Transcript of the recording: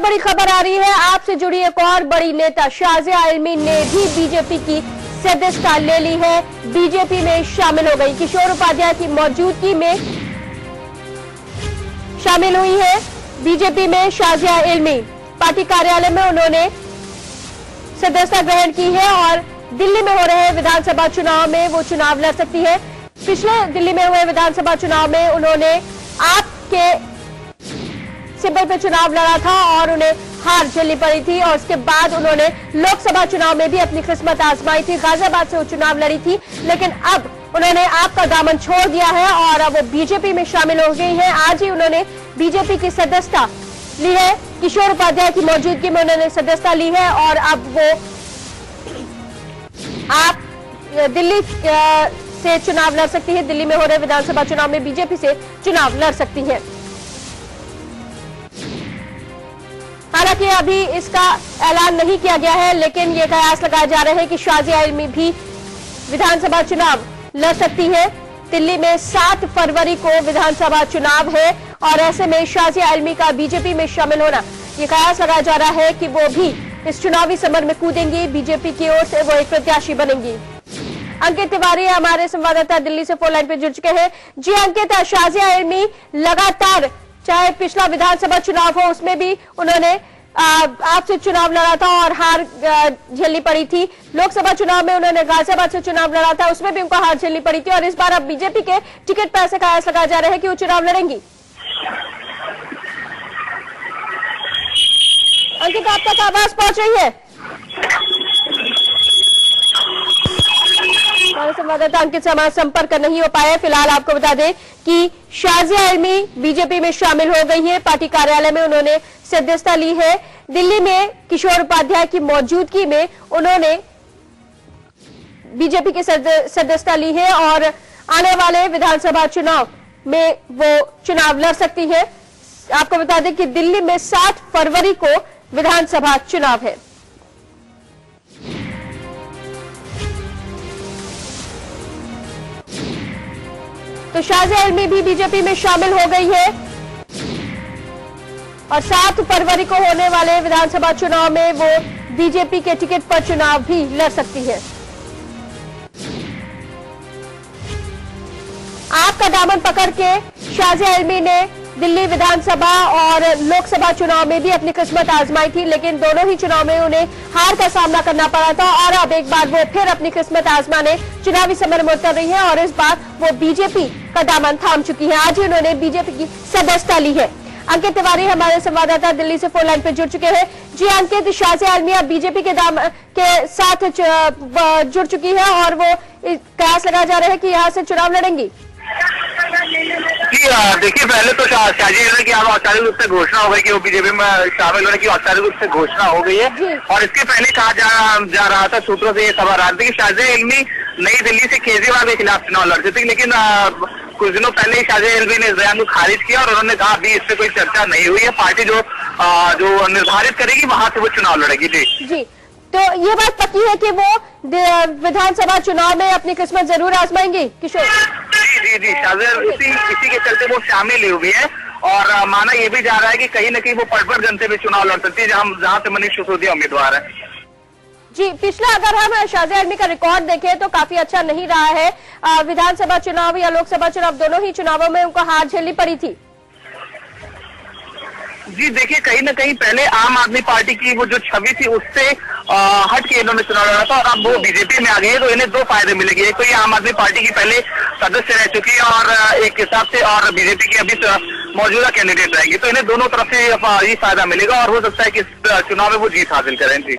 बड़ी खबर आ रही है आपसे जुड़ी। एक और बड़ी नेता शाजिया इल्मी ने भी बीजेपी की सदस्यता ले ली है, बीजेपी में शामिल हो गई। किशोर उपाध्याय की मौजूदगी में शामिल हुई है बीजेपी में शाजिया इल्मी। पार्टी कार्यालय में उन्होंने सदस्यता ग्रहण की है और दिल्ली में हो रहे विधानसभा चुनाव में वो चुनाव लड़ सकती है। पिछले दिल्ली में हुए विधानसभा चुनाव में उन्होंने आप के सिंबल पे चुनाव लड़ा था और उन्हें हार झेलनी पड़ी थी और उसके बाद उन्होंने लोकसभा चुनाव में भी अपनी किस्मत आजमाई थी। गाजियाबाद से वो चुनाव लड़ी थी, लेकिन अब उन्होंने आपका दामन छोड़ दिया है और अब वो बीजेपी में शामिल हो गई हैं। आज ही उन्होंने बीजेपी की सदस्यता ली है। किशोर उपाध्याय की मौजूदगी में उन्होंने सदस्यता ली है और अब वो आप दिल्ली से चुनाव लड़ सकती है। दिल्ली में हो रहे विधानसभा चुनाव में बीजेपी से चुनाव लड़ सकती है। हालांकि अभी इसका ऐलान नहीं किया गया है, लेकिन ये कयास लगाए जा रहे हैं कि शाजिया इल्मी भी विधानसभा चुनाव लड़ सकती है। दिल्ली में 7 फरवरी को विधानसभा चुनाव है और ऐसे में शाजिया इल्मी का बीजेपी में शामिल होना, ये कयास लगाया जा रहा है कि वो भी इस चुनावी समर में कूदेंगी। बीजेपी की ओर से वो एक प्रत्याशी बनेंगी। अंकित तिवारी हमारे संवाददाता दिल्ली से फोन लाइन पे जुड़ चुके हैं। जी अंकित, शाजिया इल्मी लगातार, चाहे पिछला विधानसभा चुनाव हो उसमें भी उन्होंने आपसे चुनाव लड़ा था और हार झेलनी पड़ी थी। लोकसभा चुनाव में उन्होंने गाजियाबाद से चुनाव लड़ा था, उसमें भी उनको हार झेलनी पड़ी थी और इस बार अब बीजेपी के टिकट पर ऐसे कयास लगाए जा रहे हैं कि वो चुनाव लड़ेंगी। अंकित, आप तक आवाज पहुंच रही है? हमारे संवाददाता अंकित से हमारा संपर्क नहीं हो पाया। फिलहाल आपको बता दें कि शाजिया इल्मी बीजेपी में शामिल हो गई है। पार्टी कार्यालय में उन्होंने सदस्यता ली है। दिल्ली में किशोर उपाध्याय की मौजूदगी में उन्होंने बीजेपी की सदस्यता ली है और आने वाले विधानसभा चुनाव में वो चुनाव लड़ सकती है। आपको बता दें कि दिल्ली में 7 फरवरी को विधानसभा चुनाव है। तो शाजिया इल्मी भी बीजेपी में शामिल हो गई है और 7 फरवरी को होने वाले विधानसभा चुनाव में वो बीजेपी के टिकट पर चुनाव भी लड़ सकती है। आपका दामन पकड़ के शाजिया इल्मी ने दिल्ली विधानसभा और लोकसभा चुनाव में भी अपनी किस्मत आजमाई थी, लेकिन दोनों ही चुनाव में उन्हें हार का सामना करना पड़ा था और अब एक बार वो फिर अपनी किस्मत आजमाने चुनावी समर में उतर रही है और इस बार वो बीजेपी का दामन थाम चुकी है। आज ही उन्होंने बीजेपी की सदस्यता ली है। अंकित तिवारी हमारे संवाददाता दिल्ली से फोन लाइन पर जुड़ चुके हैं। जी अंकित, शाजिया इल्मी अब बीजेपी के साथ जुड़ चुकी है और वो कयास लगाया जा रहा है कि यहाँ से चुनाव लड़ेंगी। जी देखिए, पहले तो शाजिया इल्मी की औपचारिक रूप से घोषणा हो गई कि वो बीजेपी में शामिल होने की औपचारिक रूप से घोषणा हो गई है और इसके पहले कहा जा रहा था, सूत्रों से ये खबर आ रही थी कि शाजिया इल्मी नई दिल्ली से केजरीवाल के खिलाफ चुनाव लड़ रही थी, लेकिन कुछ दिनों पहले ही शाजिया इल्मी ने इस बयान को खारिज किया और उन्होंने कहा अभी इस पे कोई चर्चा नहीं हुई है, पार्टी जो निर्धारित करेगी वहां से वो चुनाव लड़ेगी। जी, तो ये बात पक्की है कि वो विधानसभा चुनाव में अपनी किस्मत जरूर आजमाएंगी किशोर? जी, शाजिया इसी के चलते वो शामिल हुई है और माना ये भी जा रहा है कि कहीं न कहीं वो पटवर्धन से भी चुनाव लड़ सकती है, जहां से मनीष सिसोदिया उम्मीदवार है। जी, पिछला अगर हम शाजिया इल्मी का रिकॉर्ड देखें तो काफी अच्छा नहीं रहा है। विधानसभा चुनाव या लोकसभा चुनाव दोनों ही चुनावों में उनको हार झेलनी पड़ी थी। जी देखिए, कहीं न कहीं पहले आम आदमी पार्टी की वो जो छवि थी उससे हट के इन्होंने चुनाव लड़ा था और अब वो बीजेपी में आ गई है, तो इन्हें 2 फायदे मिलेंगे। एक तो ये आम आदमी पार्टी की पहले सदस्य रह चुकी है और एक हिसाब से और बीजेपी की अभी मौजूदा कैंडिडेट रहेंगी, तो इन्हें दोनों तरफ से ये फायदा मिलेगा और हो सकता है कि इस चुनाव में वो जीत हासिल करें। जी।